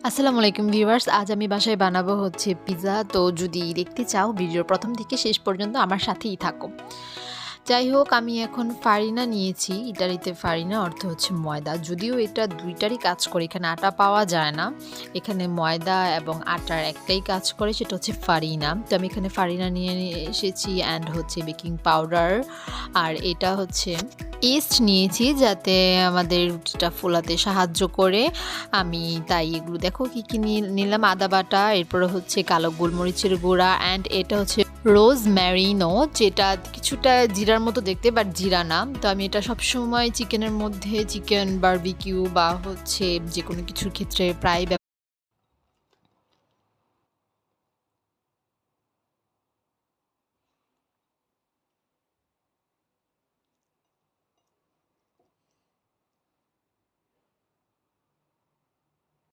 আসসালামু আলাইকুম ভিউয়ার্স, আজ আমি বাসায় বানাবো হচ্ছে পিৎজা। তো যদি দেখতে চাও ভিডিওর প্রথম থেকে শেষ পর্যন্ত আমার সাথেই থাকো। যাই হোক, আমি এখন ফারিনা নিয়েছি। ইটালিতে ফারিনা অর্থ হচ্ছে ময়দা। যদিও এটা দুইটারই কাজ করে, এখানে আটা পাওয়া যায় না। এখানে ময়দা এবং আটার একটাই কাজ করে, সেটা হচ্ছে ফারিনা। তো আমি এখানে ফারিনা নিয়ে এসেছি অ্যান্ড হচ্ছে বেকিং পাউডার, আর এটা হচ্ছে ইস্ট নিয়েছি যাতে আমাদের রুটিটা ফোলাতে সাহায্য করে। আমি তাই এগুলো দেখো কি কি নিলাম। আদা বাটা, এরপরে হচ্ছে কালো গোলমরিচের গুঁড়া অ্যান্ড এটা হচ্ছে রোজ ম্যারিনো, যেটা কিছুটা জিরার মতো দেখতে বাট জিরা না। তো আমি এটা সবসময় চিকেনের মধ্যে, চিকেন বারবিকিউ বা হচ্ছে যে কোনো কিছুর ক্ষেত্রে প্রায়